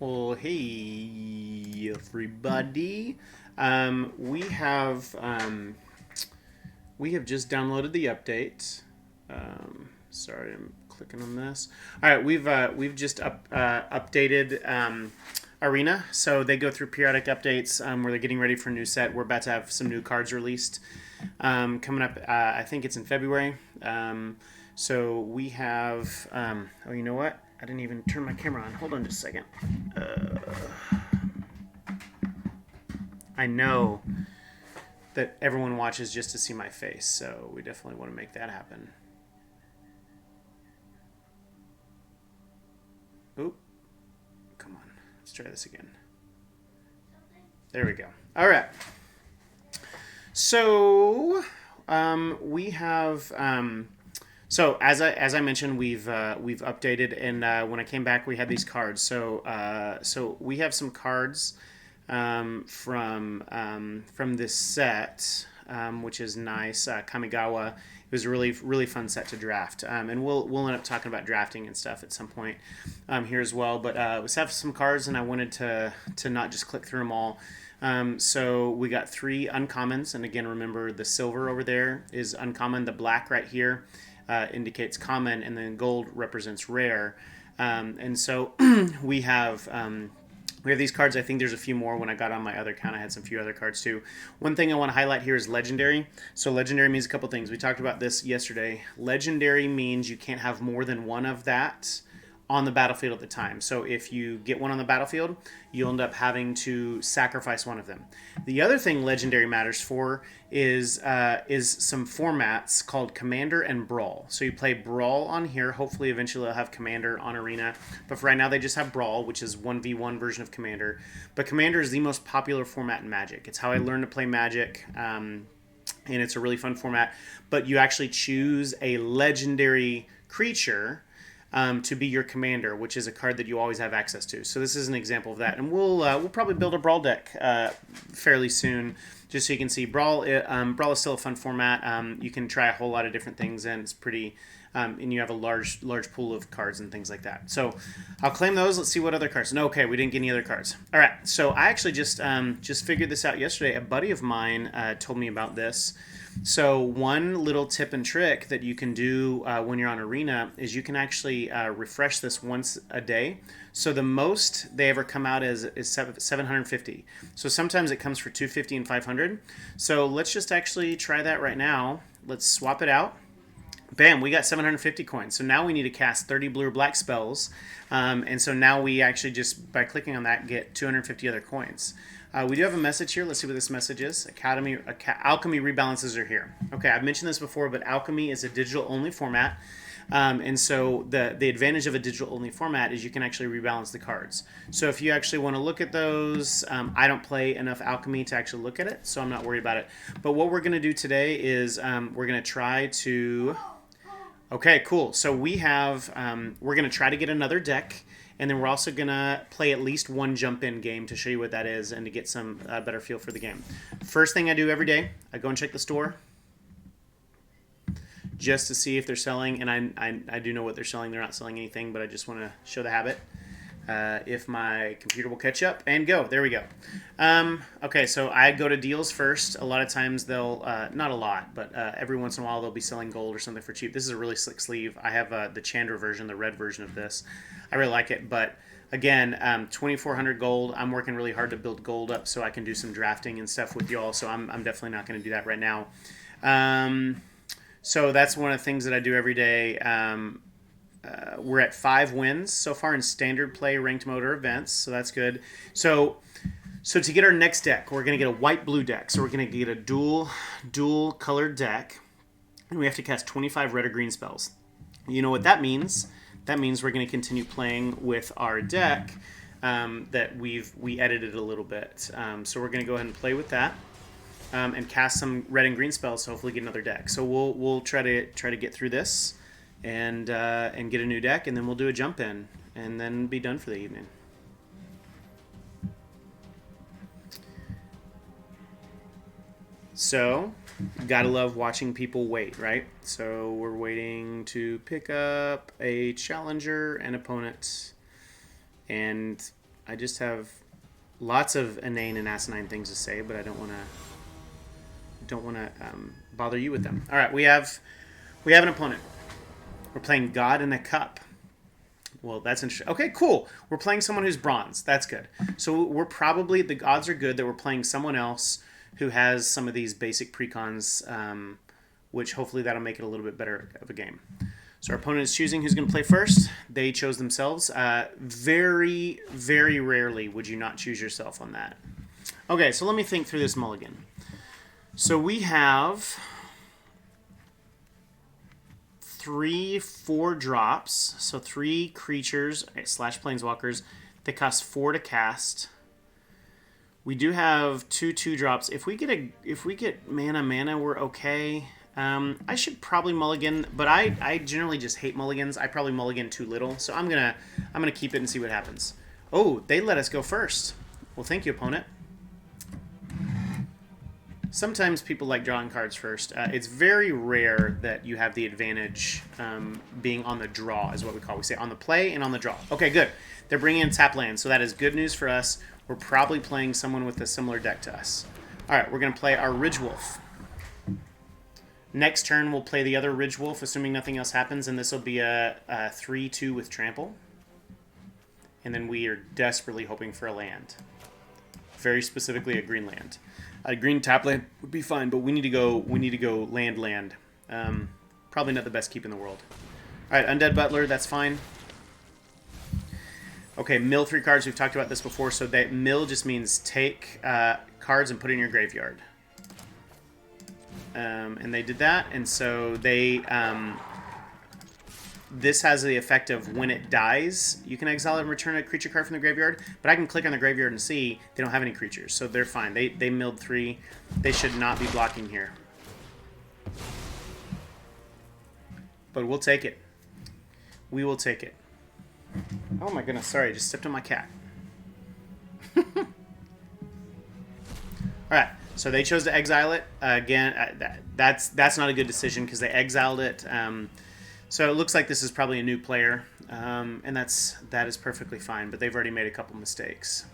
Well, hey everybody. We have just downloaded the update. Sorry, I'm clicking on this. All right, we've just updated Arena, so they go through periodic updates where they're getting ready for a new set. We're about to have some new cards released coming up. I think it's in February. So we have. Oh, you know what? I didn't even turn my camera on. Hold on just a second. I know that everyone watches just to see my face, so we definitely want to make that happen. Oop. Come on. Let's try this again. There we go. All right. So we have. So as I mentioned, we've updated, and when I came back, we had these cards. So we have some cards from this set, which is nice. Kamigawa. It was a really fun set to draft, and we'll end up talking about drafting and stuff at some point here as well. But let's have some cards, and I wanted to not just click through them all. So we got 3 uncommons, and again, remember the silver over there is uncommon. The black right here indicates common, and then gold represents rare. And so we have these cards. I think there's a few more. When I got on my other account, I had some few other cards too. One thing I want to highlight here is legendary. So legendary means a couple things. We talked about this yesterday. Legendary means you can't have more than one of that on the battlefield at the time. So if you get one on the battlefield, you'll end up having to sacrifice one of them. The other thing legendary matters for is some formats called Commander and Brawl. So you play Brawl on here. Hopefully eventually they'll have Commander on Arena. But for right now they just have Brawl, which is 1v1 version of Commander. But Commander is the most popular format in Magic. It's how I learned to play Magic. And it's a really fun format. But you actually choose a legendary creature to be your commander, which is a card that you always have access to. So this is an example of that, and we'll probably build a Brawl deck fairly soon, just so you can see Brawl. Brawl is still a fun format. You can try a whole lot of different things, and it's pretty. And you have a large pool of cards and things like that. So I'll claim those. Let's see what other cards. No, okay, we didn't get any other cards. All right, so I actually just figured this out yesterday. A buddy of mine told me about this. So one little tip and trick that you can do when you're on Arena is you can actually refresh this once a day. So the most they ever come out is 750. So sometimes it comes for 250 and 500. So let's just actually try that right now. Let's swap it out. Bam, we got 750 coins. So now we need to cast 30 blue or black spells. And so now we actually just, by clicking on that, get 250 other coins. We do have a message here. Let's see what this message is. Alchemy rebalances are here. Okay, I've mentioned this before, but Alchemy is a digital-only format. And so the advantage of a digital-only format is you can actually rebalance the cards. So if you actually want to look at those, I don't play enough Alchemy to actually look at it, so I'm not worried about it. But what we're going to do today is we're going to try to... Okay, cool. So we have, we're going to try to get another deck, and then we're also going to play at least one jump-in game to show you what that is and to get some better feel for the game. First thing I do every day, I go and check the store just to see if they're selling, and I do know what they're selling. They're not selling anything, but I just want to show the habit. If my computer will catch up, and go. There we go. Okay, so I go to deals first. A lot of times they'll, not a lot, but every once in a while they'll be selling gold or something for cheap. This is a really slick sleeve. I have the Chandra version, the red version of this. I really like it, but again, 2,400 gold. I'm working really hard to build gold up so I can do some drafting and stuff with y'all, so I'm definitely not going to do that right now. So that's one of the things that I do every day. We're at 5 wins so far in standard play, ranked mode, or events, so that's good. So to get our next deck, we're going to get a white-blue deck. So we're going to get a dual colored deck, and we have to cast 25 red or green spells. You know what that means? That means we're going to continue playing with our deck that we edited a little bit. So we're going to go ahead and play with that. And cast some red and green spells to hopefully get another deck. So we'll try to get through this and get a new deck, and then we'll do a jump in and then be done for the evening. So gotta love watching people wait, right? So we're waiting to pick up a challenger and opponent, and I just have lots of inane and asinine things to say, but I don't want to bother you with them. All right, we have an opponent. We're playing God in a Cup. Well, that's interesting. Okay, cool. We're playing someone who's bronze. That's good. So we're probably, the odds are good that we're playing someone else who has some of these basic precons, which hopefully that'll make it a little bit better of a game. So our opponent is choosing who's going to play first. They chose themselves. Very, very rarely would you not choose yourself on that. Okay, so let me think through this mulligan. So we have 4 drops, so 3 creatures / planeswalkers that cost 4 to cast. We do have 2 drops. If we get mana, we're okay. I should probably mulligan, but I generally just hate mulligans. I probably mulligan too little, so I'm gonna keep it and see what happens. Oh, they let us go first. Well, thank you, opponent. Sometimes people like drawing cards first. It's very rare that you have the advantage being on the draw, is what we call. We say on the play and on the draw. Okay, good. They're bringing in tap land, so that is good news for us. We're probably playing someone with a similar deck to us. All right, we're going to play our Ridge Wolf. Next turn, we'll play the other Ridge Wolf, assuming nothing else happens, and this will be a 3/2 with trample. And then we are desperately hoping for a land. Very specifically a green land. A green tap land would be fine, but we need to go land. Probably not the best keep in the world. All right, Undead Butler, that's fine. Okay, mill 3 cards. We've talked about this before. So that mill just means take cards and put it in your graveyard. And they did that, and so they this has the effect of when it dies, you can exile it and return a creature card from the graveyard, but I can click on the graveyard and see they don't have any creatures, so they're fine. They milled 3. They should not be blocking here. But we'll take it. We will take it. Oh my goodness, sorry, I just stepped on my cat. Alright, so they chose to exile it. Again, that's not a good decision because they exiled it. So it looks like this is probably a new player, and that is perfectly fine, but they've already made a couple mistakes.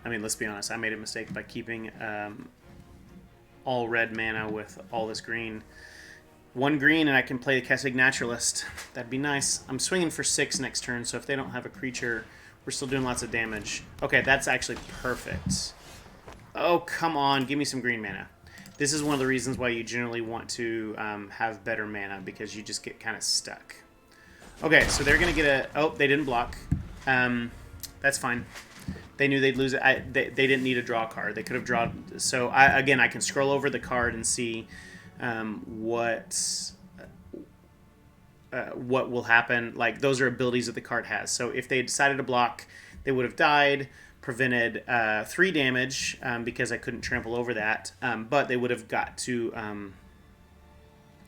I mean, let's be honest, I made a mistake by keeping all red mana with all this green. 1 green and I can play the Kessig Naturalist. That'd be nice. I'm swinging for 6 next turn, so if they don't have a creature, we're still doing lots of damage. Okay, that's actually perfect. Oh, come on, give me some green mana. This is one of the reasons why you generally want to have better mana, because you just get kind of stuck. Okay, so they're going to get a... Oh, they didn't block. That's fine. They knew they'd lose it. They didn't need a draw card. They could have drawn... So, again, I can scroll over the card and see what will happen. Like, those are abilities that the card has. So if they had decided to block, they would have died, prevented 3 damage because I couldn't trample over that, but they would have got to...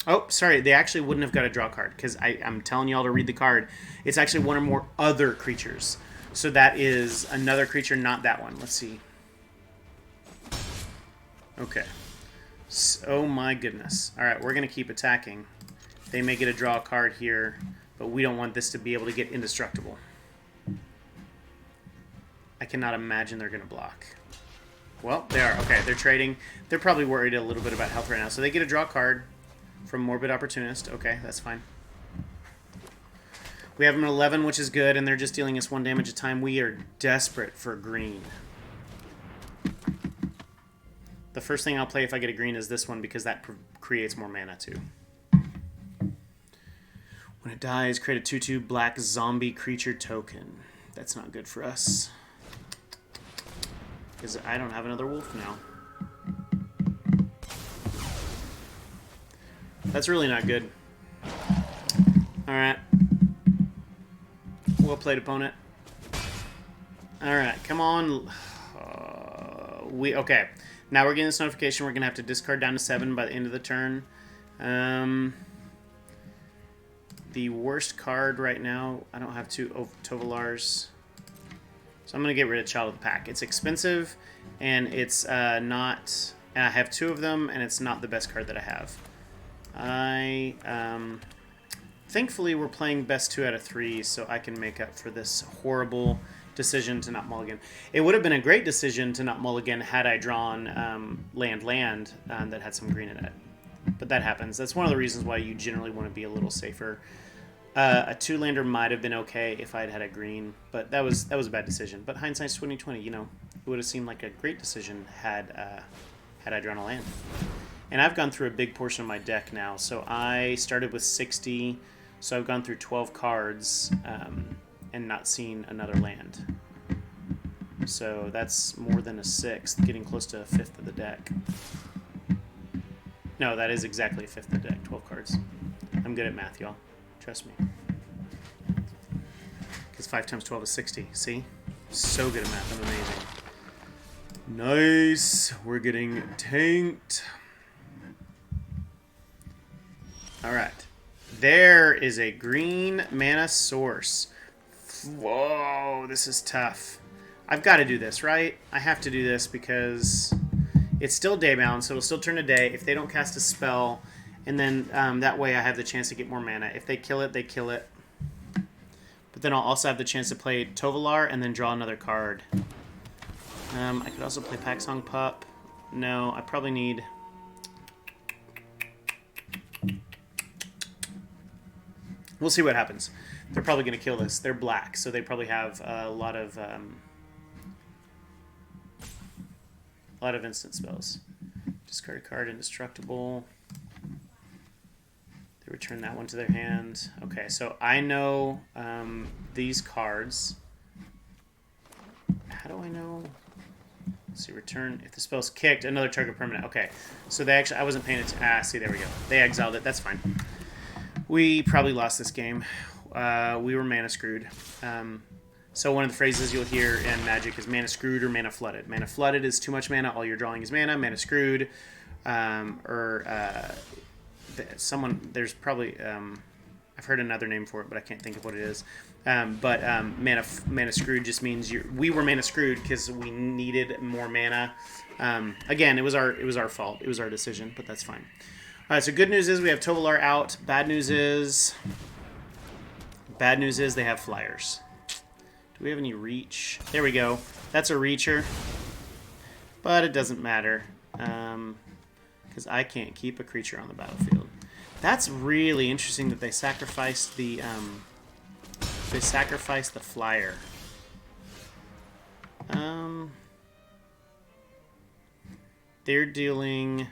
Oh, sorry, they actually wouldn't have got a draw card because I'm telling y'all to read the card. It's actually 1 or more other creatures. So that is another creature, not that one. Let's see. Okay. So, oh my goodness. All right, we're going to keep attacking. They may get a draw card here, but we don't want this to be able to get indestructible. I cannot imagine they're going to block. Well, they are. Okay, they're trading. They're probably worried a little bit about health right now. So they get a draw card from Morbid Opportunist. Okay, that's fine. We have them at 11, which is good, and they're just dealing us 1 damage a time. We are desperate for green. The first thing I'll play if I get a green is this one, because that creates more mana too. When it dies, create a 2/2 black zombie creature token. That's not good for us, because I don't have another wolf now. That's really not good. Alright. Well played, opponent. Alright, come on. Okay. Now we're getting this notification. We're going to have to discard down to 7 by the end of the turn. The worst card right now, I don't have 2 Tovalars. So I'm going to get rid of Child of the Pack. It's expensive, and it's not... And I have 2 of them, and it's not the best card that I have. Thankfully, we're playing best 2 out of 3, so I can make up for this horrible decision to not mulligan. It would have been a great decision to not mulligan had I drawn land that had some green in it. But that happens. That's one of the reasons why you generally want to be a little safer. A 2-lander might have been okay if I'd had a green, but that was a bad decision. But hindsight's 20/20. You know, it would have seemed like a great decision had I drawn a land. And I've gone through a big portion of my deck now. So I started with 60, so I've gone through 12 cards and not seen another land. So that's more than a sixth, getting close to a fifth of the deck. No, that is exactly a fifth of the deck, 12 cards. I'm good at math, y'all. Trust me. Because 5 times 12 is 60. See? So good at math. I'm amazing. Nice. We're getting tanked. Alright. There is a green mana source. Whoa, this is tough. I've got to do this, right? I have to do this because it's still daybound, so it'll still turn to day if they don't cast a spell. And then that way I have the chance to get more mana. If they kill it, they kill it. But then I'll also have the chance to play Tovolar and then draw another card. I could also play Paxong Pup. No, I probably need... We'll see what happens. They're probably going to kill this. They're black, so they probably have a lot of instant spells. Discard a card, indestructible. They return that one to their hand. Okay, so I know these cards. How do I know? Let's see, return. If the spell's kicked, another target permanent. Okay, so they actually, I wasn't paying attention. Ah, see, there we go. They exiled it. That's fine. We probably lost this game. We were mana screwed. So one of the phrases you'll hear in Magic is mana screwed or mana flooded. Mana flooded is too much mana. All you're drawing is mana. Mana screwed, there's probably I've heard another name for it, but I can't think of what it is. Mana screwed just means we were mana screwed because we needed more mana. Again, it was our fault. It was our decision, but that's fine. All right. So good news is we have Tovolar out. Bad news is they have flyers. Do we have any reach? There we go. That's a reacher, but it doesn't matter because I can't keep a creature on the battlefield. That's really interesting that they sacrificed the flyer. They're dealing.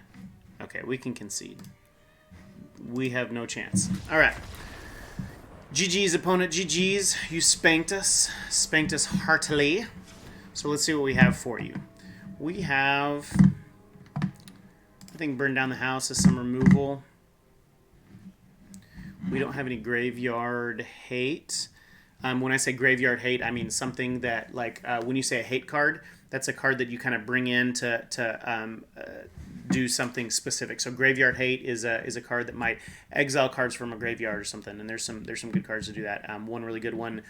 Okay, we can concede. We have no chance. All right. GG's opponent, GG's. You spanked us heartily. So let's see what we have for you. We have, I think, burn down the house is some removal. We don't have any graveyard hate. When I say graveyard hate, I mean something that, like, when you say a hate card, that's a card that you kind of bring in to do something specific. So graveyard hate is a card that might exile cards from a graveyard or something, and there's some good cards to do that. One really good one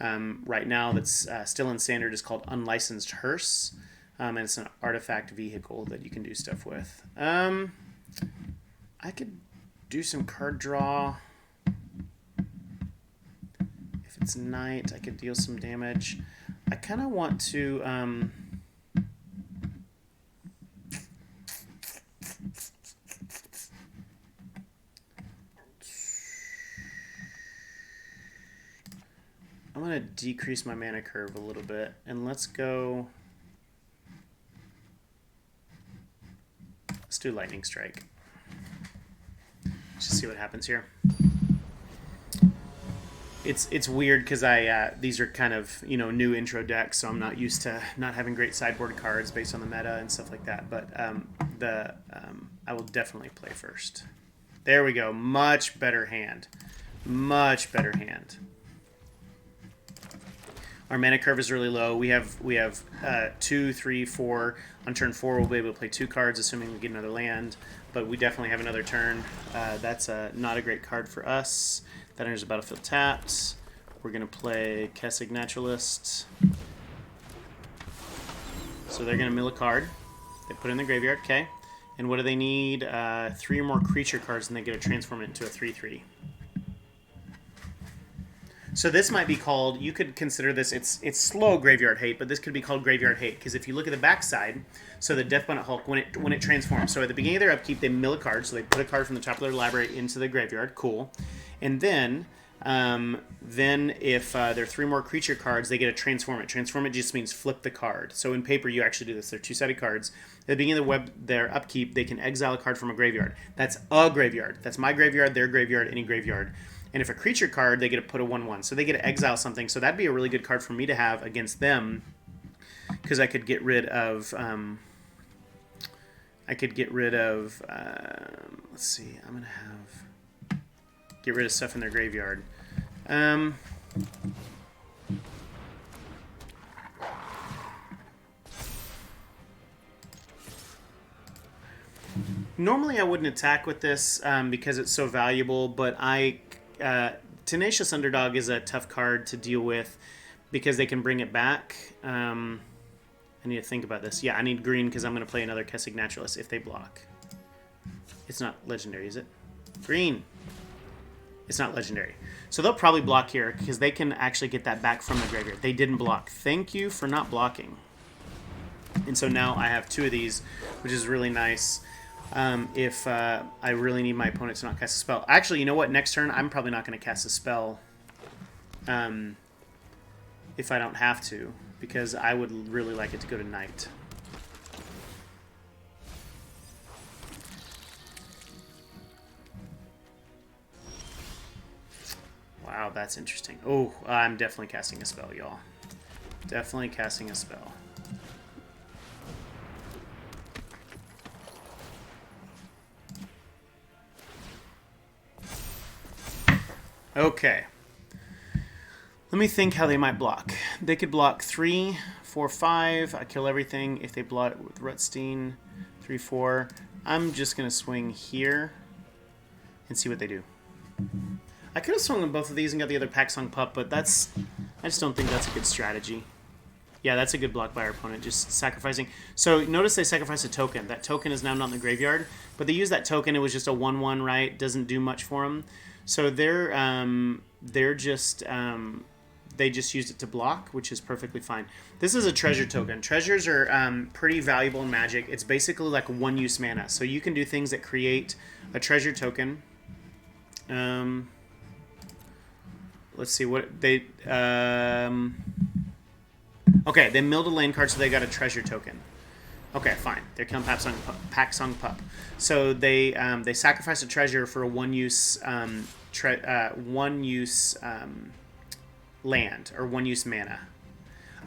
right now that's still in standard is called Unlicensed Hearse, and it's an artifact vehicle that you can do stuff with. I could do some card draw. If it's night, I could deal some damage. I kind of want to... I'm going to decrease my mana curve a little bit, and let's go... Let's do Lightning Strike. Let's just see what happens here. It's weird because these are kind of, new intro decks, so I'm not used to not having great sideboard cards based on the meta and stuff like that. But I will definitely play first. There we go. Much better hand. Much better hand. Our mana curve is really low. We have 2, 3, 4. On turn 4, we'll be able to play 2 cards, assuming we get another land. But we definitely have another turn. That's not a great card for us. That enters the battlefield tapped. We're going to play Kessig Naturalist. So they're going to mill a card. They put it in the graveyard. Okay. And what do they need? 3 or more creature cards, and they get to transform it into a 3/3. So this might be called, you could consider this, it's slow graveyard hate, but this could be called graveyard hate, because if you look at the backside, so the Death Bonnet Hulk, when it transforms, so at the beginning of their upkeep, they mill a card, so they put a card from the top of their library into the graveyard, cool. And then if there are 3 more creature cards, they get to transform it. Transform it just means flip the card. So in paper, you actually do this. They're 2-sided cards. At the beginning of their upkeep, they can exile a card from a graveyard. That's a graveyard. That's my graveyard, their graveyard, any graveyard. And if a creature card, they get to put a 1/1. So they get to exile something. So that'd be a really good card for me to have against them, because I could get rid of... let's see. I'm going to have... Get rid of stuff in their graveyard. Normally I wouldn't attack with this because it's so valuable, but Tenacious Underdog is a tough card to deal with because they can bring it back. I need to think about this. Yeah, I need green because I'm going to play another Kessig Naturalist if they block. It's not legendary, is it? Green. It's not legendary. So they'll probably block here because they can actually get that back from the graveyard. They didn't block. Thank you for not blocking. And so now I have 2 of these, which is really nice. If I really need my opponent to not cast a spell. Actually, you know what? Next turn, I'm probably not going to cast a spell if I don't have to, because I would really like it to go to night. Wow, that's interesting. Oh, I'm definitely casting a spell, y'all. Definitely casting a spell. Okay. Let me think how they might block. They could block 3, 4, 5. I kill everything. If they block it with Rutstein, 3, 4. I'm just going to swing here and see what they do. I could have swung on both of these and got the other Paxong Pup, but I just don't think that's a good strategy. Yeah, that's a good block by our opponent, just sacrificing. So notice they sacrificed a token. That token is now not in the graveyard, but they used that token. It was just a 1/1, right? Doesn't do much for them. So they just used it to block, which is perfectly fine. This is a treasure token. Treasures are pretty valuable in Magic. It's basically like 1-use mana. So you can do things that create a treasure token. Let's see what they... okay, they milled a land card, so they got a treasure token. Okay, fine. They're killing Paxong Pup. So they sacrifice a treasure for a 1-use land or 1-use mana.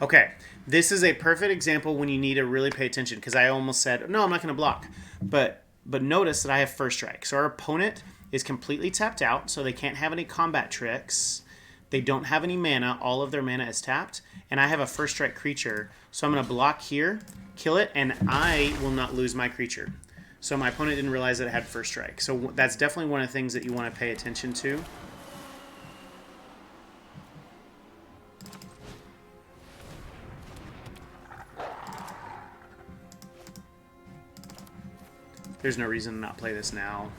Okay, this is a perfect example when you need to really pay attention, because I almost said, no, I'm not going to block. But notice that I have first strike. So our opponent is completely tapped out, so they can't have any combat tricks. They don't have any mana. All of their mana is tapped. And I have a first strike creature. So I'm going to block here, kill it, and I will not lose my creature. So my opponent didn't realize that it had first strike. So that's definitely one of the things that you want to pay attention to. There's no reason to not play this now.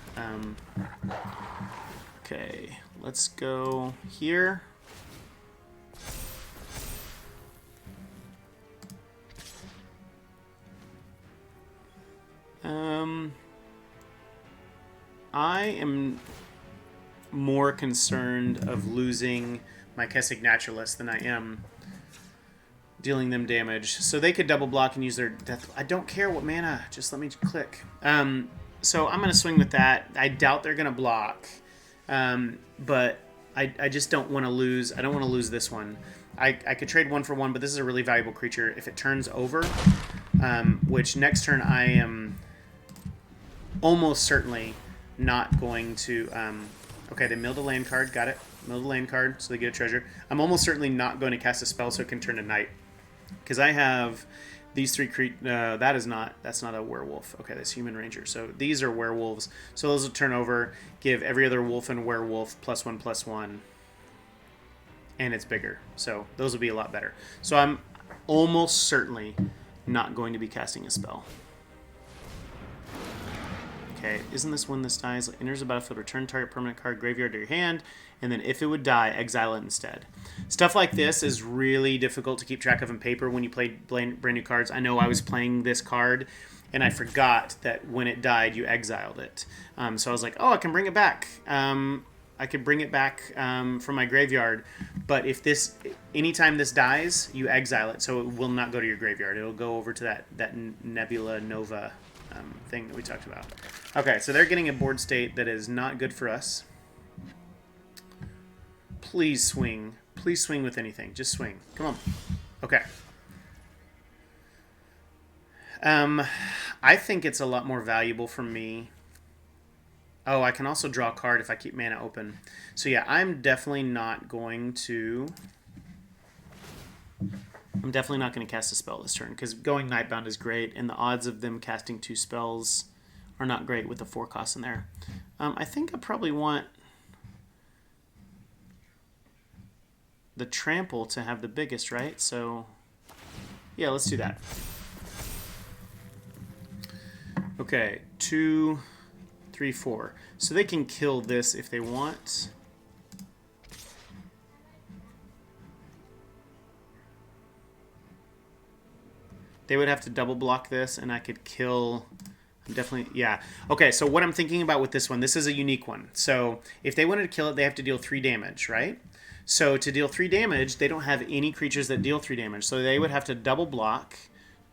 Okay, let's go here. I am more concerned of losing my Kessig Naturalist than I am dealing them damage. So they could double block and use their death. I don't care what mana. Just let me click. So I'm going to swing with that. I doubt they're going to block. But I just don't want to lose. I don't want to lose this one. I could trade 1 for 1, but this is a really valuable creature. If it turns over, which next turn I am almost certainly not going to... okay, they milled a land card. Got it. Milled a land card, so they get a treasure. I'm almost certainly not going to cast a spell so it can turn to night. Because I have these 3 that's not a werewolf. Okay, that's human ranger. So these are werewolves. So those will turn over, give every other wolf and werewolf +1/+1. And it's bigger. So those will be a lot better. So I'm almost certainly not going to be casting a spell. Okay, isn't this when this dies? Enters the battlefield, return target permanent card graveyard to your hand, and then if it would die, exile it instead. Stuff like this is really difficult to keep track of in paper when you play brand new cards. I know I was playing this card, and I forgot that when it died, you exiled it. So I was like, oh, I can bring it back. I could bring it back from my graveyard, but if anytime this dies, you exile it, so it will not go to your graveyard. It'll go over to that Nebula Nova thing that we talked about. Okay, so they're getting a board state that is not good for us. Please swing. Please swing with anything. Just swing. Come on. Okay. I think it's a lot more valuable for me. Oh, I can also draw a card if I keep mana open. So yeah, I'm definitely not going to cast a spell this turn, because going Nightbound is great, and the odds of them casting 2 spells are not great with the 4 costs in there. I think I probably want the trample to have the biggest, right? So yeah, let's do that. Okay, 2, 3, 4. So they can kill this if they want. They would have to double block this, and I could kill... Definitely, yeah. Okay, so what I'm thinking about with this one, this is a unique one. So if they wanted to kill it, they have to deal 3 damage, right? So to deal 3 damage, they don't have any creatures that deal 3 damage. So they would have to double block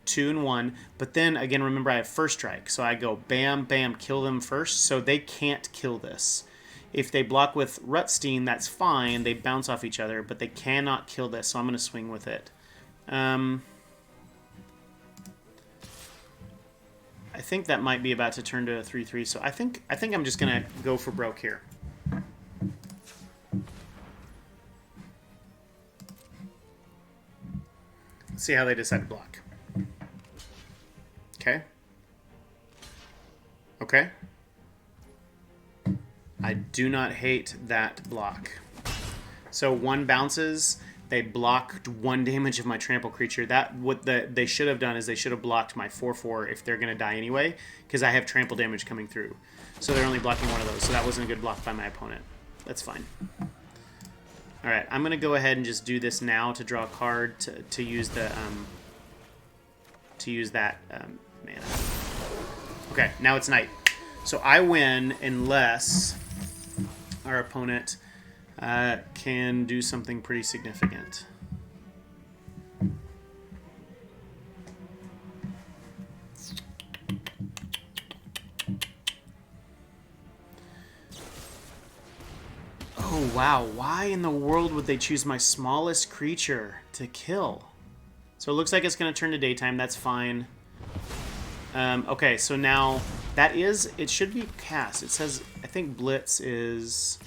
2 and 1. But then, again, remember I have first strike. So I go bam, bam, kill them first. So they can't kill this. If they block with Rutstein, that's fine. They bounce off each other, but they cannot kill this. So I'm going to swing with it. I think that might be about to turn to a 3/3, so I think I'm just gonna go for broke here. Let's see how they decide to block. Okay. Okay. I do not hate that block. So 1 bounces. They blocked 1 damage of my trample creature. They should have done is they should have blocked my 4/4 if they're going to die anyway, because I have trample damage coming through. So they're only blocking 1 of those. So that wasn't a good block by my opponent. That's fine. All right, I'm going to go ahead and just do this now to draw a card to use the mana. Okay, now it's night. So I win unless our opponent can do something pretty significant. Oh, wow. Why in the world would they choose my smallest creature to kill? So it looks like it's going to turn to daytime. That's fine. Okay, so now it should be cast. It says, I think Blitz is...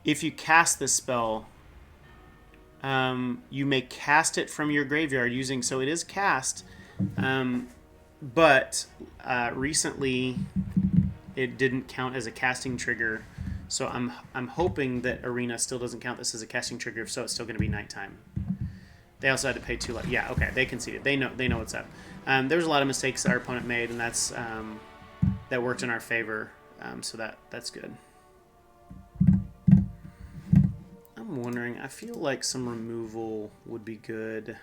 If you cast this spell, you may cast it from your graveyard using... So it is cast, but recently it didn't count as a casting trigger. So I'm hoping that Arena still doesn't count this as a casting trigger. If so, it's still going to be nighttime. They also had to pay 2 life. Yeah, okay, they conceded. They know what's up. There was a lot of mistakes that our opponent made, and that's that worked in our favor. So that's good. I'm wondering, I feel like some removal would be good.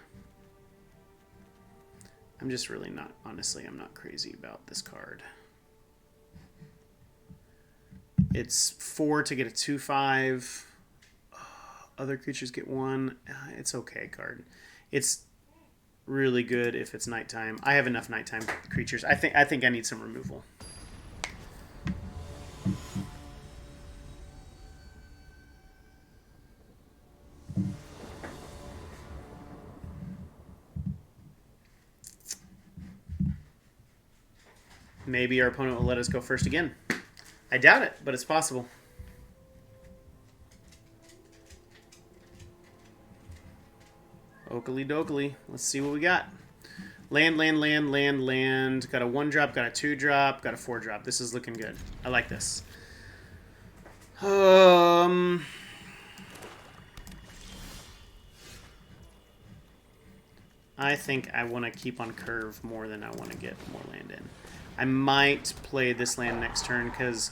I'm just really not, honestly, I'm not crazy about this card. It's 4 to get a 2/5. Other creatures get 1. It's okay card. It's really good if it's nighttime. I have enough nighttime creatures. I think I need some removal. Maybe our opponent will let us go first again. I doubt it, but it's possible. Oakley dokley. Let's see what we got. Land, land, land, land, land. Got a 1-drop, got a 2-drop, got a 4-drop. This is looking good. I like this. I think I want to keep on curve more than I want to get more land in. I might play this land next turn because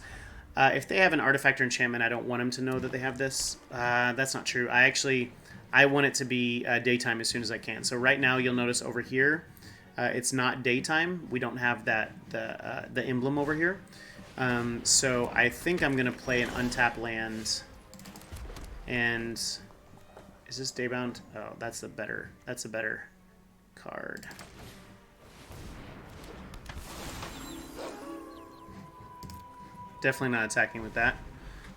if they have an artifact or enchantment, I don't want them to know that they have this. That's not true. I want it to be daytime as soon as I can. So right now you'll notice over here, it's not daytime. We don't have that the emblem over here. So I think I'm gonna play an untapped land. And is this daybound? Oh, that's a better card. Definitely not attacking with that.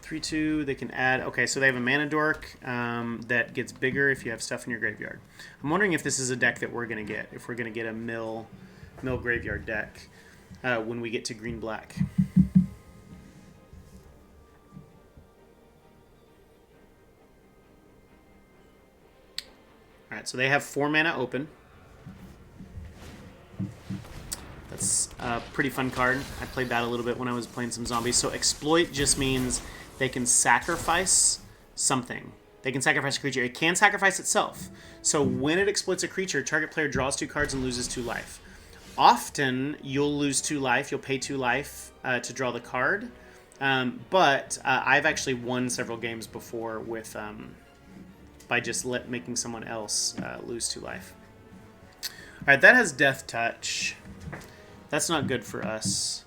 3/2, they can add... Okay, so they have a mana dork that gets bigger if you have stuff in your graveyard. I'm wondering if this is a deck that we're going to get. If we're going to get a mill graveyard deck when we get to green-black. Alright, so they have 4 mana open. That's a pretty fun card. I played that a little bit when I was playing some zombies. So exploit just means they can sacrifice something. They can sacrifice a creature. It can sacrifice itself. So when it exploits a creature, target player draws 2 cards and loses 2 life. Often, you'll lose 2 life. You'll pay 2 life to draw the card. But I've actually won several games before with by just making someone else lose 2 life. All right, that has Death Touch. That's not good for us.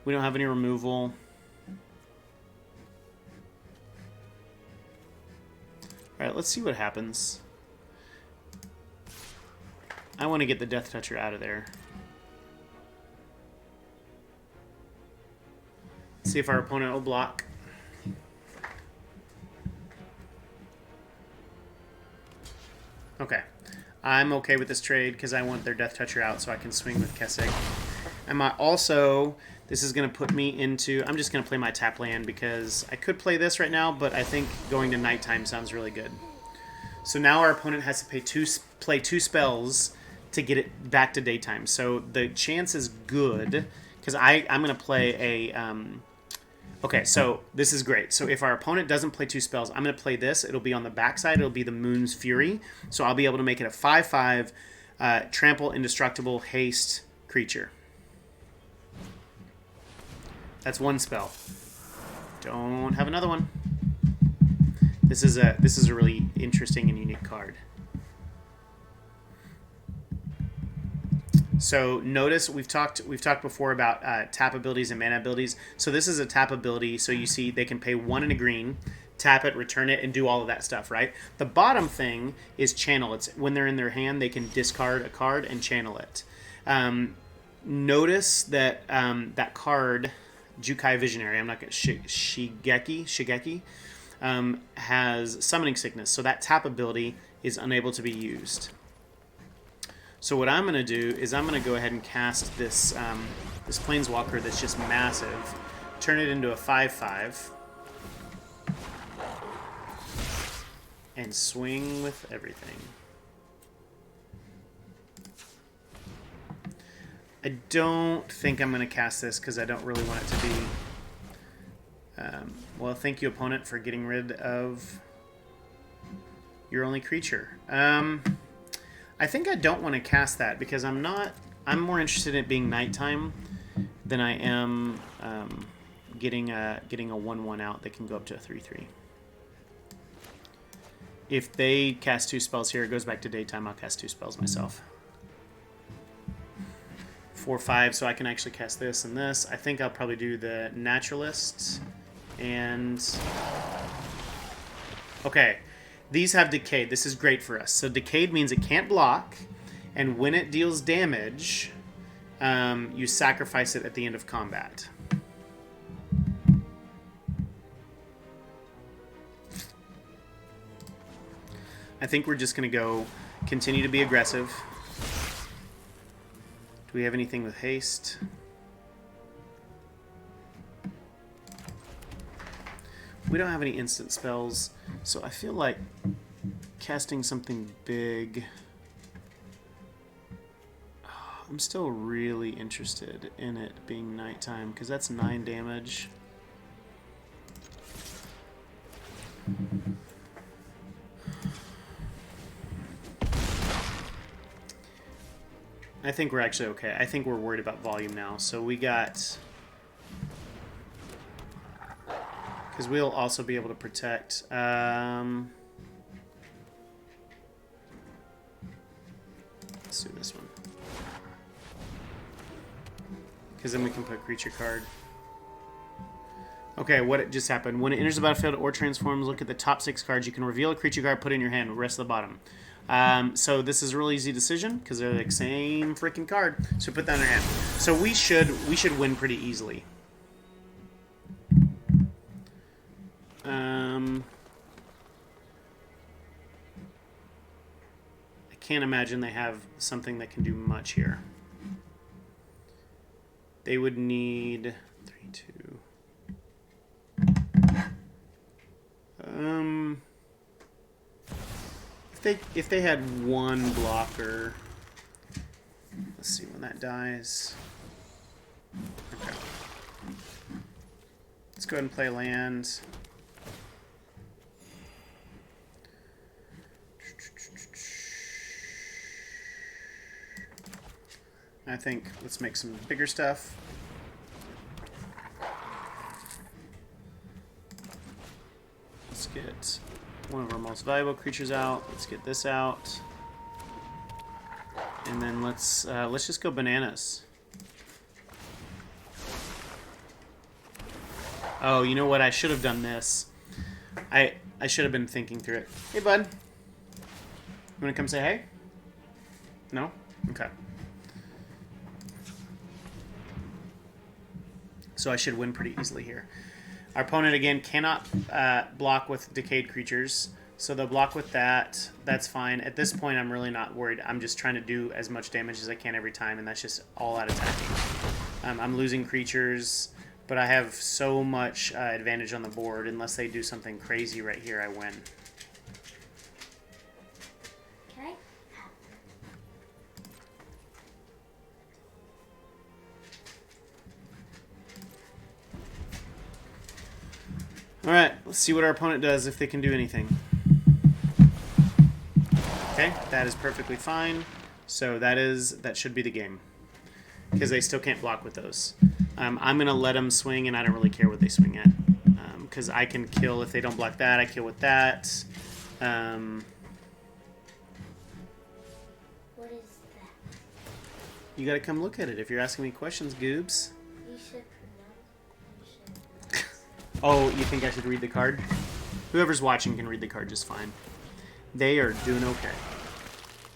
We don't have any removal. All right, let's see what happens. I want to get the Death Toucher out of there. See if our opponent will block. Okay. I'm okay with this trade because I want their Death Toucher out so I can swing with Kessig. And this is going to put me into... I'm just going to play my tap land because I could play this right now, but I think going to nighttime sounds really good. So now our opponent has to play 2 spells to get it back to daytime. So the chance is good because I'm going to play a... Okay, so this is great. So if our opponent doesn't play 2 spells, I'm going to play this. It'll be on the backside. It'll be the Moon's Fury. So I'll be able to make it a 5/5 trample, indestructible, haste creature. That's 1 spell. Don't have another one. This is a really interesting and unique card. So notice we've talked before about tap abilities and mana abilities. So this is a tap ability. So you see they can pay 1 and a green, tap it, return it, and do all of that stuff, right? The bottom thing is channel. It's when they're in their hand, they can discard a card and channel it. Notice that that card, Jukai Visionary, I'm not going to... Shigeki, has Summoning Sickness. So that tap ability is unable to be used. So what I'm going to do is I'm going to go ahead and cast this this Planeswalker that's just massive, turn it into a 5/5, and swing with everything. I don't think I'm going to cast this because I don't really want it to be... well, thank you, opponent, for getting rid of your only creature. I think I don't want to cast that because I'm more interested in it being nighttime than I am getting a 1/1 out that can go up to a 3/3. If they cast 2 spells here, it goes back to daytime. I'll cast 2 spells myself. 4/5, so I can actually cast this and this. I think I'll probably do the Naturalist and... Okay. These have Decayed. This is great for us. So Decayed means it can't block, and when it deals damage, you sacrifice it at the end of combat. I think we're just going to continue to be aggressive. Do we have anything with haste? We don't have any instant spells, so I feel like casting something big... I'm still really interested in it being nighttime, because that's 9 damage. I think we're actually okay. I think we're worried about volume now. So we got... Because we'll also be able to protect... let's do this one. Because then we can put creature card. Okay, what just happened? When it enters the battlefield or transforms, look at the top 6 cards. You can reveal a creature card, put it in your hand, rest of the bottom. So this is a really easy decision because they're the same freaking card. So put that in our hand. So we should win pretty easily. I can't imagine they have something that can do much here. They would need 3, 2. If they had one blocker, let's see when that dies. Okay. Let's go ahead and play land. I think let's make some bigger stuff. Let's get one of our most valuable creatures out. Let's get this out, and then let's just go bananas. Oh, you know what? I should have done this. I should have been thinking through it. Hey, bud. You want to come say hey? No? Okay. So I should win pretty easily here. Our opponent, again, cannot block with decayed creatures. So they'll block with that. That's fine. At this point, I'm really not worried. I'm just trying to do as much damage as I can every time, and that's just all out attacking. I'm losing creatures, but I have so much advantage on the board. Unless they do something crazy right here, I win. Okay. All right, let's see what our opponent does if they can do anything. Okay, that is perfectly fine. So that should be the game because they still can't block with those. I'm gonna let them swing, and I don't really care what they swing at because I can kill if they don't block that. I kill with that. What is that? You gotta come look at it if you're asking me questions, Goobs. You should pronounce. Oh, you think I should read the card? Whoever's watching can read the card just fine. They are doing okay.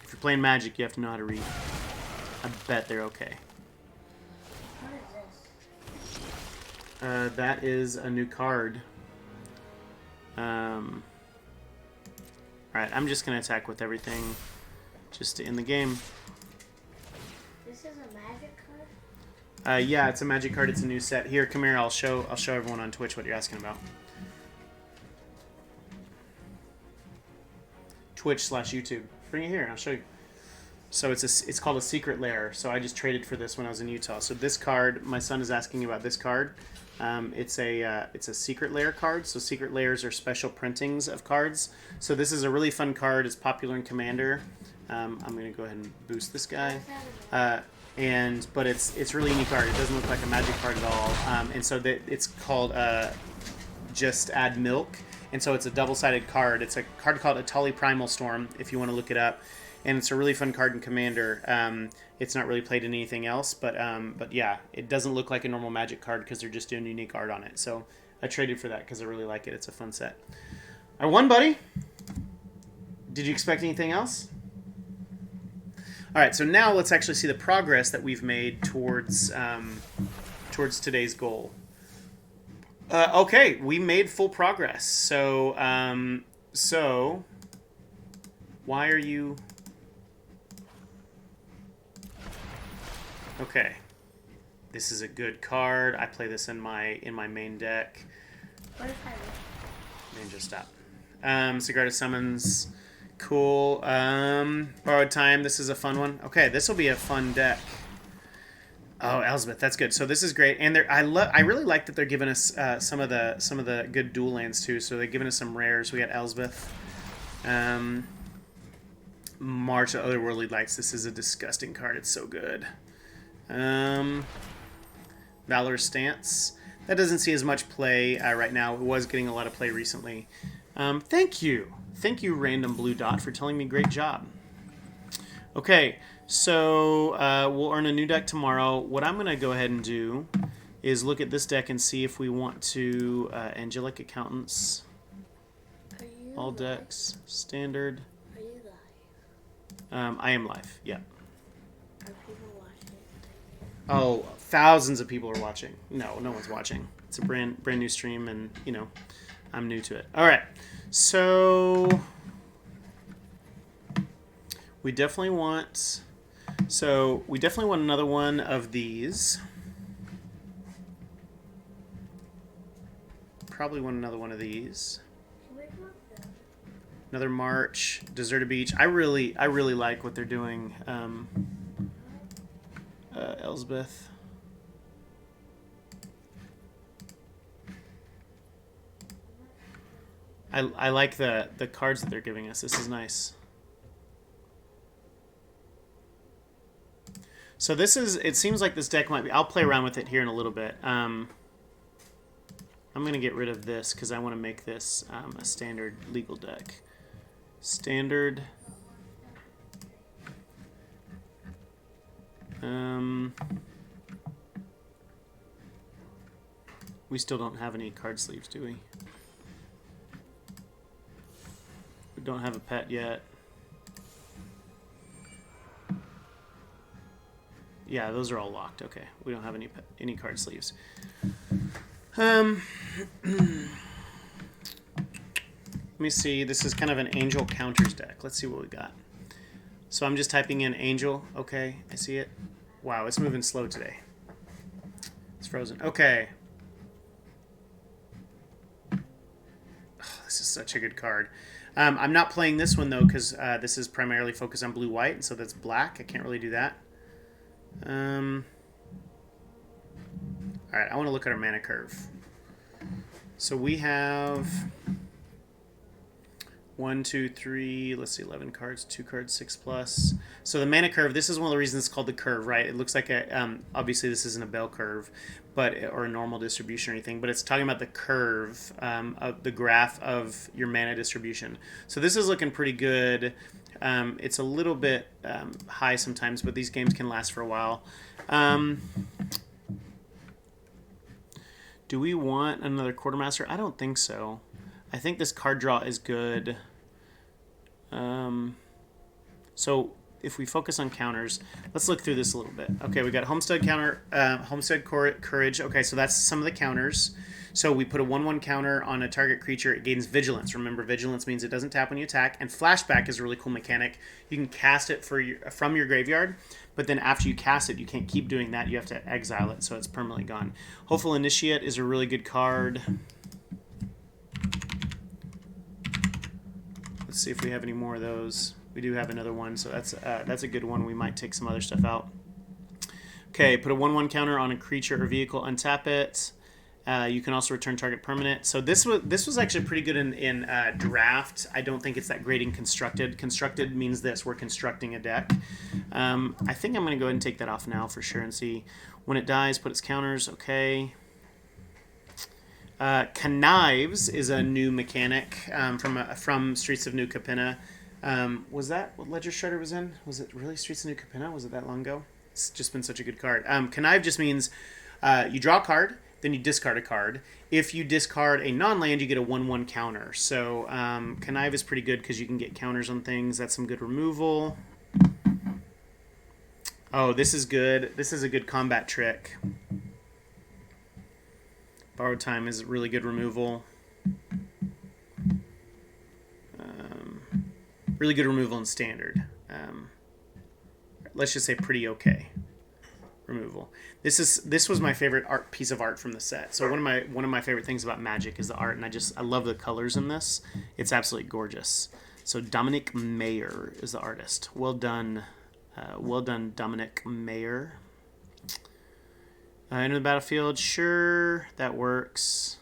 If you're playing Magic, you have to know how to read. I bet they're okay. What is this? That is a new card. Alright, I'm just going to attack with everything just to end the game. This is a magic card? Yeah, it's a Magic card. It's a new set. Here, come here. I'll show everyone on Twitch what you're asking about. Twitch/YouTube. Bring it here. I'll show you. So it's called a secret lair. So I just traded for this when I was in Utah. So this card, my son is asking about this card. It's a secret lair card. So secret lairs are special printings of cards. So this is a really fun card. It's popular in Commander. I'm going to go ahead and boost this guy. But it's really unique card. It doesn't look like a Magic card at all. And so it's called Just Add Milk. And so it's a double-sided card. It's a card called Atali Primal Storm, if you want to look it up. And it's a really fun card in Commander. It's not really played in anything else, but yeah, it doesn't look like a normal Magic card because they're just doing unique art on it. So I traded for that because I really like it. It's a fun set. I won, buddy. Did you expect anything else? All right, so now let's actually see the progress that we've made towards today's goal. Okay, we made full progress. So why are you? Okay, this is a good card. I play this in my main deck. What if I wish? Man, just stop. Sigarda Summons, cool. Borrowed Time. This is a fun one. Okay, this will be a fun deck. Oh, Elspeth, that's good. So this is great, and I really like that they're giving us some of the good dual lands too. So they're giving us some rares. We got Elspeth. March of Otherworldly Lights. This is a disgusting card. It's so good. Valor Stance. That doesn't see as much play right now. It was getting a lot of play recently. Thank you. Thank you, Random Blue Dot, for telling me great job. Okay, so we'll earn a new deck tomorrow. What I'm going to go ahead and do is look at this deck and see if we want to Angelic Accountants. All decks. Standard. Are you live? I am live, yeah. Are people watching? Oh, thousands of people are watching. No, no one's watching. It's a brand new stream, and I'm new to it. All right, so we definitely want. So we definitely want another one of these. Probably want another one of these. Can we go up there? Another March, Deserted Beach. I really like what they're doing. Elsbeth. I like the cards that they're giving us. This is nice. So this is. It seems like this deck might be. I'll play around with it here in a little bit. I'm gonna get rid of this because I want to make this a standard legal deck. Standard. We still don't have any card sleeves, do we? We don't have a pet yet. Yeah, those are all locked. Okay, we don't have any card sleeves. Let me see. This is kind of an Angel Counters deck. Let's see what we got. So I'm just typing in Angel. Okay, I see it. Wow, it's moving slow today. It's frozen. Okay. Oh, this is such a good card. I'm not playing this one, though, because this is primarily focused on blue-white, and so that's black. I can't really do that. All right, I want to look at our mana curve. So we have 1, 2, 3, let's see, 11 cards, 2 cards, 6+. So the mana curve, this is one of the reasons it's called the curve, right? It looks like a, obviously this isn't a bell curve, or a normal distribution or anything, but it's talking about the curve, of the graph of your mana distribution. So this is looking pretty good. It's a little bit high sometimes, but these games can last for a while. Do we want another Quartermaster? I don't think so. I think this card draw is good. So if we focus on counters, let's look through this a little bit. Okay, we got Homestead counter, Homestead Courage. Okay, so that's some of the counters. So we put a 1/1 counter on a target creature. It gains Vigilance. Remember, Vigilance means it doesn't tap when you attack. And Flashback is a really cool mechanic. You can cast it from your graveyard, but then after you cast it, you can't keep doing that. You have to exile it, so it's permanently gone. Hopeful Initiate is a really good card. Let's see if we have any more of those. We do have another one, so that's a good one. We might take some other stuff out. Okay, put a 1/1 counter on a creature or vehicle, untap it. You can also return target permanent. So this was actually pretty good in draft. I don't think it's that great in constructed. Constructed means this: we're constructing a deck. I think I'm going to go ahead and take that off now for sure and see when it dies. Put its counters. Okay. Connives is a new mechanic from Streets of New Capenna. Was that what Ledger Shredder was in? Was it really Streets of New Capenna? Was it that long ago? It's just been such a good card. Connive just means you draw a card, then you discard a card. If you discard a non-land, you get a 1/1 counter. So Connive is pretty good because you can get counters on things. That's some good removal. Oh, this is good. This is a good combat trick. Borrowed Time is really good removal. Really good removal in Standard. Let's just say pretty okay removal. This was my favorite piece of art from the set. So one of my favorite things about Magic is the art, and I love the colors in this. It's absolutely gorgeous. So Dominic Mayer is the artist. Well done, Dominic Mayer. Enter the battlefield. Sure, that works.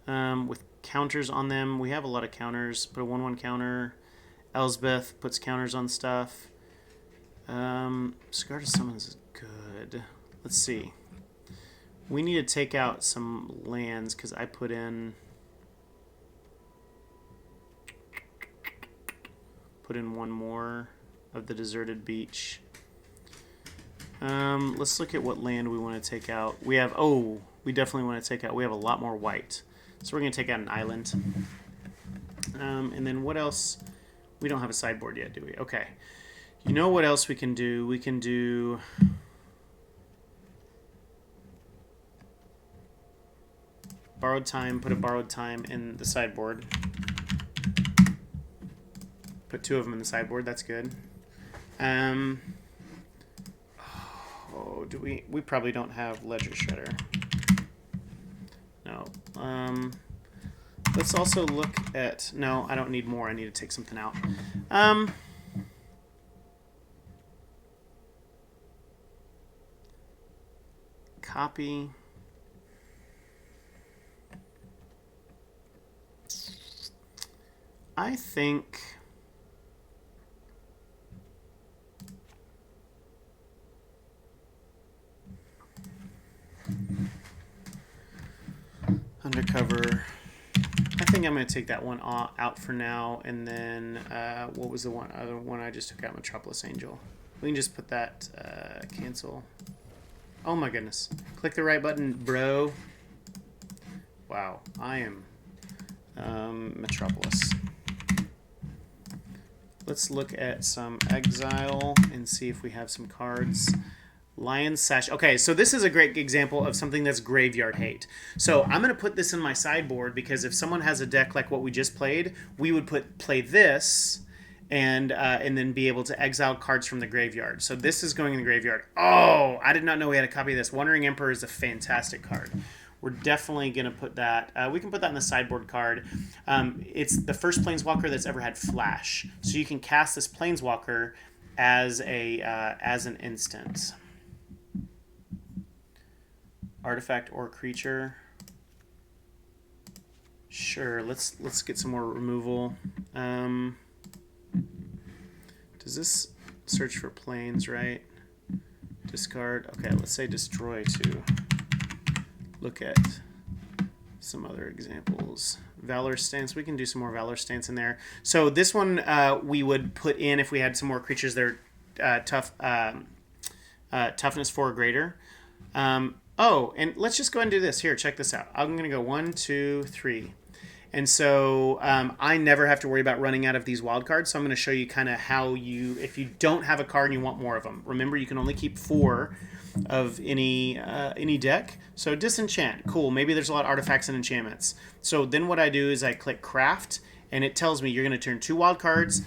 With counters on them, we have a lot of counters. Put a 1/1 counter. Elsbeth puts counters on stuff. Scar to Summons is good. Let's see. We need to take out some lands because I put in one more of the Deserted Beach. Let's look at what land we want to take out. We have, we definitely want to take out, we have a lot more white. So we're going to take out an island. And then what else? We don't have a sideboard yet, do we? Okay. You know what else we can do? We can do... Borrowed Time, put a Borrowed Time in the sideboard. Put 2 of them in the sideboard, that's good. Do we probably don't have Ledger Shredder. No. Let's also look at... No, I don't need more. I need to take something out. Copy. I think... Undercover. I think I'm going to take that one out for now, and then what was the other one I just took out? Metropolis Angel. We can just put that cancel. Oh my goodness! Click the right button, bro. Wow, I am Metropolis. Let's look at some exile and see if we have some cards. Lion's Sash. Okay, so this is a great example of something that's graveyard hate. So I'm going to put this in my sideboard because if someone has a deck like what we just played, we would play this and then be able to exile cards from the graveyard. So this is going in the graveyard. Oh, I did not know we had a copy of this. Wandering Emperor is a fantastic card. We're definitely going to put that. We can put that in the sideboard card. It's the first Planeswalker that's ever had Flash. So you can cast this Planeswalker as an instant. Artifact or creature. Sure, let's get some more removal. Does this search for planes, right? Discard. Okay, let's say destroy to look at some other examples. Valor Stance. We can do some more Valor Stance in there. So this one we would put in if we had some more creatures that are toughness 4 or greater. Oh, and let's just go ahead and do this. Here, check this out. I'm going to go 1, 2, 3. And so I never have to worry about running out of these wild cards. So I'm going to show you kind of how if you don't have a card and you want more of them. Remember, you can only keep 4 of any deck. So Disenchant, cool. Maybe there's a lot of artifacts and enchantments. So then what I do is I click Craft, and it tells me you're going to turn 2 wild cards,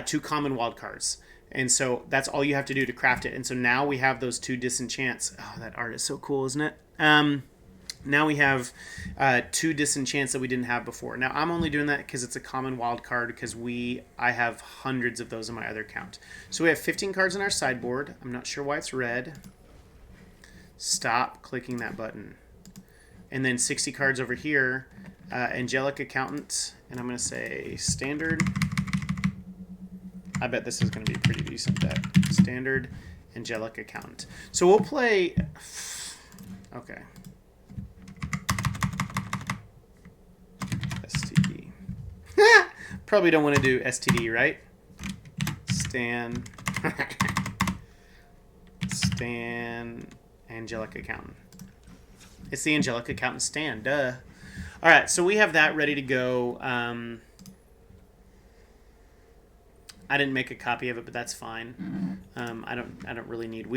2 common wild cards. And so that's all you have to do to craft it. And so now we have those 2 disenchants. Oh, that art is so cool, isn't it? Now we have 2 disenchants that we didn't have before. Now I'm only doing that because it's a common wild card because I have hundreds of those in my other account. So we have 15 cards in our sideboard. I'm not sure why it's red. Stop clicking that button. And then 60 cards over here. Angelic Accountant. And I'm going to say Standard. I bet this is going to be a pretty decent deck. Standard, Angelic Accountant. So we'll play... Okay. STD. Probably don't want to do STD, right? Stan, Angelic Accountant. It's the Angelic Accountant Stan, duh. All right, so we have that ready to go. I didn't make a copy of it, but that's fine. I don't really need.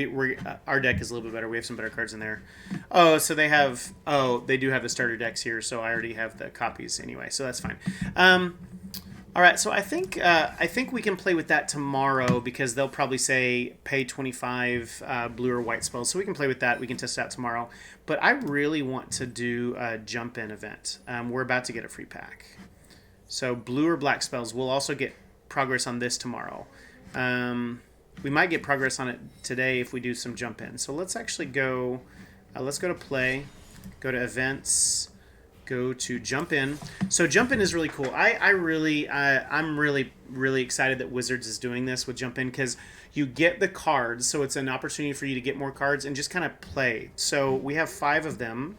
Our deck is a little bit better. We have some better cards in there. Oh, so they have. Oh, they do have the starter decks here. So I already have the copies anyway. So that's fine. All right. So I think we can play with that tomorrow because they'll probably say pay 25 blue or white spells. So we can play with that. We can test it out tomorrow. But I really want to do a jump-in event. We're about to get a free pack. So blue or black spells. We'll also get progress on this tomorrow. We might get progress on it today if we do some jump in. So let's actually go. Let's go to play. Go to events. go to jump in. So jump in is really cool. I'm really excited that Wizards is doing this with jump in, because you get the cards, so it's an opportunity for you to get more cards and just kind of play. So we have 5 of them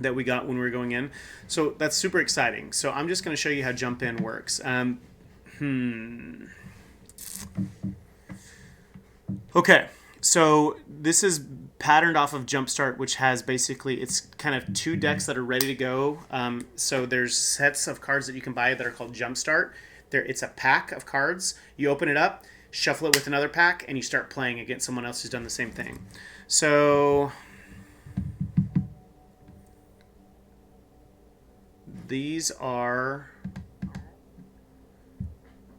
that we got when we were going in, so that's super exciting. So I'm just going to show you how jump in works. Okay, so this is patterned off of Jumpstart, which has basically, it's kind of 2 decks that are ready to go. So there's sets of cards that you can buy that are called Jumpstart. It's a pack of cards. You open it up, shuffle it with another pack, and you start playing against someone else who's done the same thing. So these are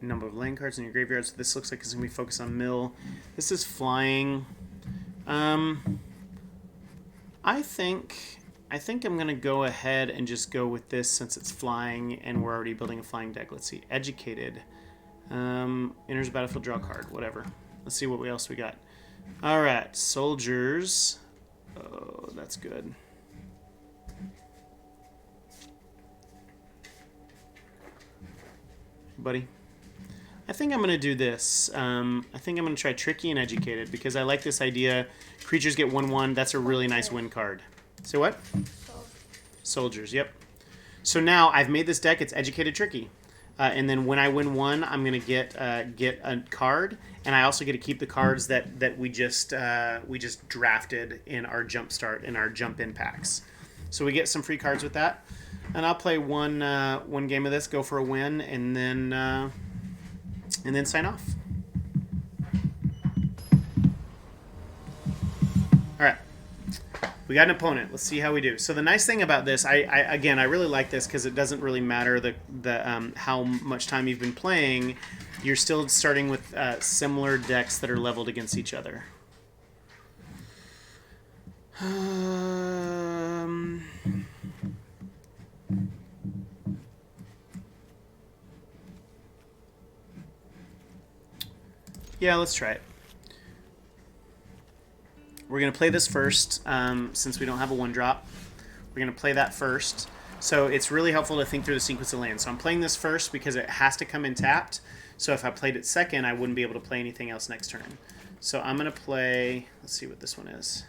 number of land cards in your graveyard. So this looks like it's going to be focused on mill. This is flying. I think I'm going to go ahead and just go with this since it's flying and we're already building a flying deck. Let's see. Educated. Enters battlefield, draw a card. Whatever. Let's see what else we got. All right. Soldiers. Oh, that's good. Buddy. I think I'm going to do this. I think I'm going to try Tricky and Educated because I like this idea. Creatures get 1/1. That's a really nice win card. So what? Soldiers, yep. So now I've made this deck. It's Educated, Tricky. And then when I win 1, I'm going to get a card. And I also get to keep the cards that we just drafted in our Jumpstart, in our Jump-In packs. So we get some free cards with that. And I'll play one game of this, go for a win, and then sign off. All right, we got an opponent. Let's see how we do. So the nice thing about this, I really like this because it doesn't really matter the how much time you've been playing. You're still starting with similar decks that are leveled against each other. Yeah, let's try it. We're going to play this first, since we don't have a 1-drop. We're going to play that first. So it's really helpful to think through the sequence of lands. So I'm playing this first because it has to come in tapped. So if I played it second, I wouldn't be able to play anything else next turn. So I'm going to play, let's see what this one is.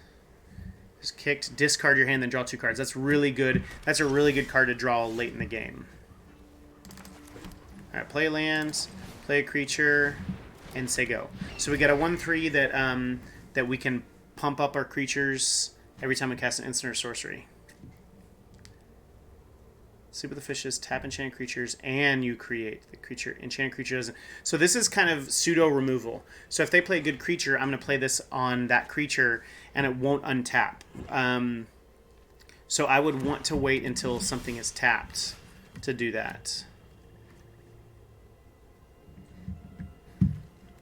Just kicked, discard your hand, then draw 2 cards. That's really good. That's a really good card to draw late in the game. All right, play lands, play a creature, and say go. So we got a 1/3 that we can pump up our creatures every time we cast an instant or sorcery. Sleep with the Fishes, tap enchanted creatures, and you create the creature. Enchanted creature doesn't. So this is kind of pseudo removal. So if they play a good creature, I'm going to play this on that creature, and it won't untap. So I would want to wait until something is tapped to do that.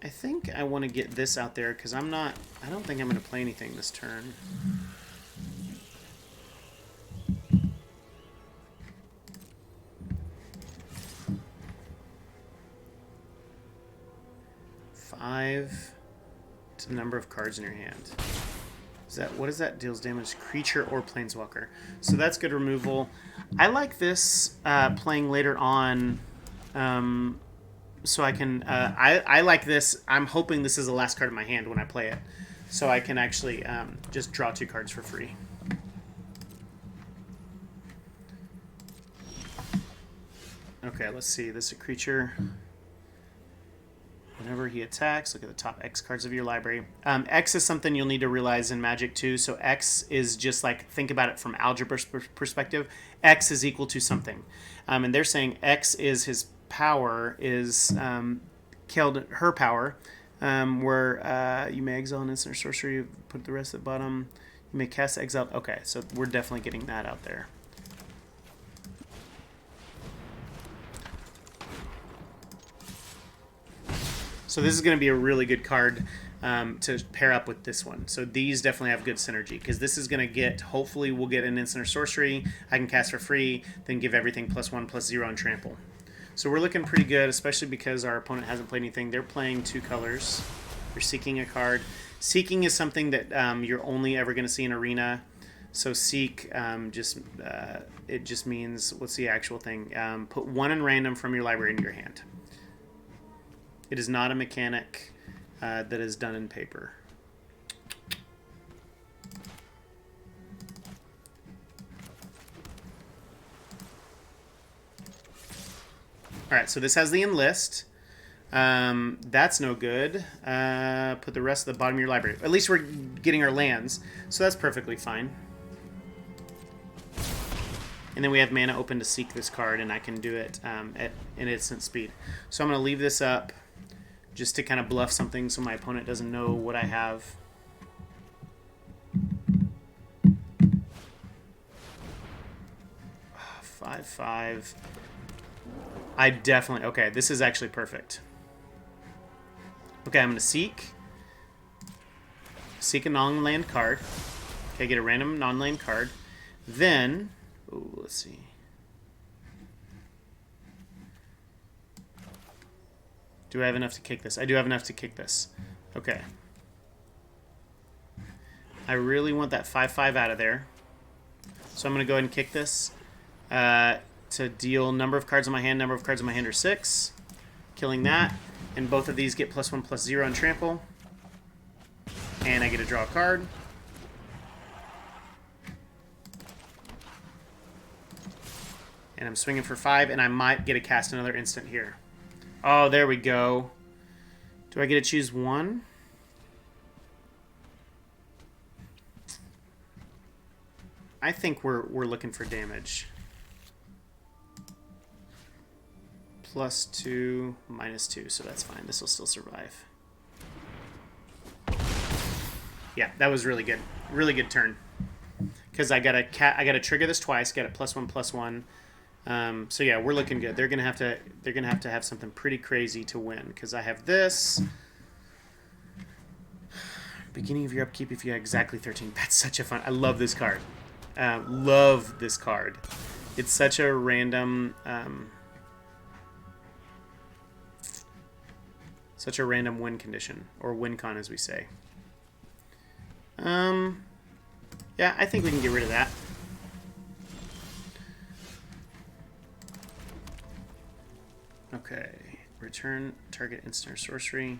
I think I want to get this out there because I don't think I'm going to play anything this turn. Five to the number of cards in your hand. What is that? Deals damage creature or planeswalker. So that's good removal. I like this playing later on. So I can, I like this. I'm hoping this is the last card in my hand when I play it. So I can actually just draw 2 cards for free. Okay, let's see. This is a creature. Whenever he attacks, look at the top X cards of your library. X is something you'll need to realize in Magic too. So X is just like, think about it from algebra perspective. X is equal to something. And they're saying X is his power, is killed her power, where you may exile an instant or sorcery, put the rest at the bottom. You may cast exile. Okay, so we're definitely getting that out there. So this is going to be a really good card to pair up with this one. So these definitely have good synergy because this is going to get, hopefully we'll get an instant or sorcery. I can cast for free, then give everything +1/+0 on trample. So we're looking pretty good, especially because our opponent hasn't played anything. They're playing 2 colors. They're seeking a card. Seeking is something that you're only ever going to see in Arena. So seek it just means, what's the actual thing? Put one in random from your library into your hand. It is not a mechanic that is done in paper. All right, so this has the enlist. That's no good. Put the rest at the bottom of your library. At least we're getting our lands, so that's perfectly fine. And then we have mana open to seek this card, and I can do it at an instant speed. So I'm going to leave this up just to kind of bluff something so my opponent doesn't know what I have. Oh, 5/5. I definitely... Okay, this is actually perfect. Okay, I'm going to seek. Seek a non-land card. Okay, get a random non-land card. Then... Ooh, let's see. Do I have enough to kick this? I do have enough to kick this. Okay. I really want that 5/5 out of there. So I'm going to go ahead and kick this. To deal number of cards in my hand. Number of cards in my hand are 6. Killing that. And both of these get +1/+0 and trample. And I get to draw a card. And I'm swinging for 5, and I might get to cast another instant here. Oh, there we go. Do I get to choose one? I think we're looking for damage. +2, -2, so that's fine. This will still survive. Yeah, that was really good. Really good turn. Because I gotta trigger this twice, get it +1/+1. So yeah, we're looking good. They're gonna have to have something pretty crazy to win. Because I have this. Beginning of your upkeep if you have exactly 13. That's such a fun. I love this card. Love this card. It's such a random. Such a random win condition, or win con as we say. Yeah, I think we can get rid of that. Okay, return target instant or sorcery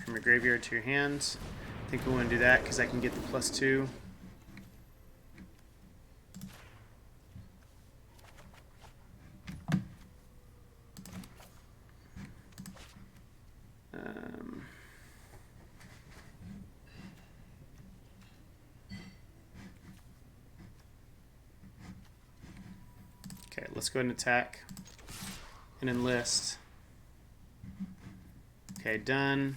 from your graveyard to your hand. I think we want to do that because I can get the +2. Okay, let's go ahead and attack and enlist. Okay, done.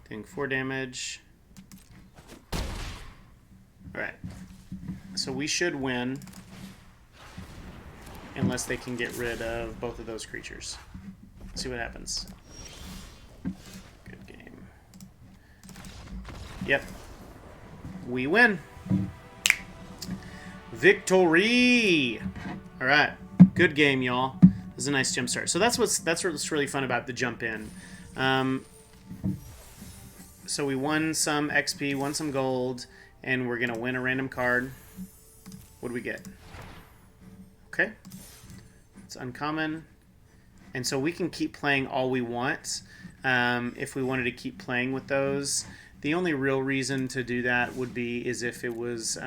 Doing 4 damage. Alright. So we should win. Unless they can get rid of both of those creatures. Let's see what happens. Good game. Yep. We win. Victory! All right. Good game, y'all. This is a nice jump start. So that's what's really fun about the jump in. So we won some XP, won some gold, and we're gonna win a random card. What do we get? Okay. It's uncommon. And so we can keep playing all we want if we wanted to keep playing with those. The only real reason to do that would be is if it was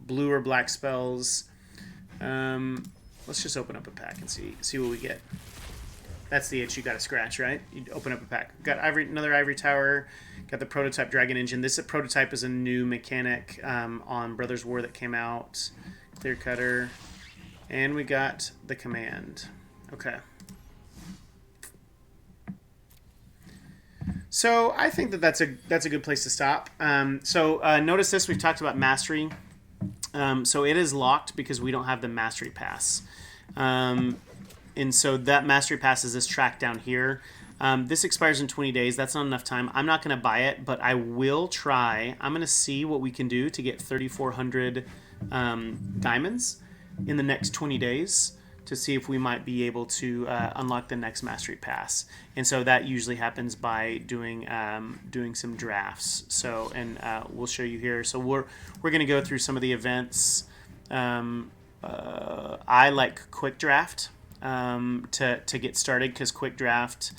blue or black spells. Let's just open up a pack and see what we get. That's the itch you got to scratch, right? You open up a pack. Got another Ivory Tower. Got the Prototype Dragon Engine. This Prototype is a new mechanic on Brothers War that came out. Clear Cutter. And we got the Command. Okay. So I think that's a good place to stop. Notice this. We've talked about Mastery. So it is locked because we don't have the Mastery Pass. And so that Mastery Pass is this track down here. This expires in 20 days. That's not enough time. I'm not going to buy it, but I will try. I'm going to see what we can do to get 3,400 diamonds in the next 20 days. to see if we might be able to unlock the next Mastery Pass. And so that usually happens by doing some drafts. So, and we'll show you here. So we're going to go through some of the events. I like Quick Draft to get started, because Quick Draft,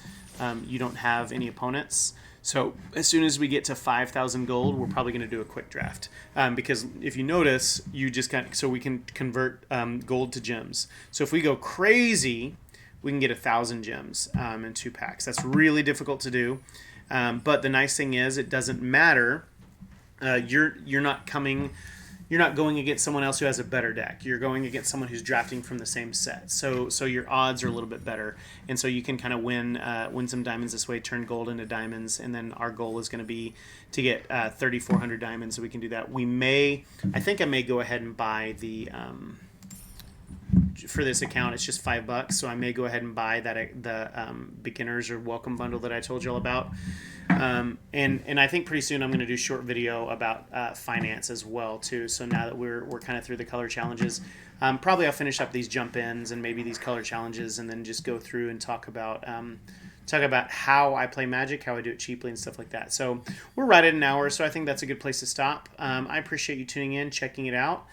you don't have any opponents. So as soon as we get to 5,000 gold, we're probably going to do a quick draft, because if you notice, you just so we can convert gold to gems. So if we go crazy, we can get 1,000 gems in 2 packs. That's really difficult to do, but the nice thing is it doesn't matter. You're not going against someone else who has a better deck. You're going against someone who's drafting from the same set. So your odds are a little bit better, and so you can kind of win some diamonds this way, turn gold into diamonds, and then our goal is going to be to get 3,400 diamonds, so we can do that. I think I may go ahead and buy the for this account. It's just $5, so I may go ahead and buy the beginners or welcome bundle that I told you all about. And I think pretty soon I'm going to do a short video about finance as well too. So now that we're kind of through the color challenges, probably I'll finish up these jump ins and maybe these color challenges, and then just go through and talk about how I play Magic, how I do it cheaply, and stuff like that. So we're right at an hour, so I think that's a good place to stop. I appreciate you tuning in, checking it out.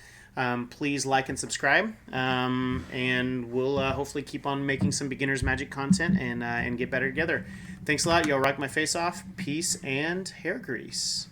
Please like and subscribe, and we'll hopefully keep on making some beginners Magic content and get better together. Thanks a lot. Y'all rock my face off. Peace and hair grease.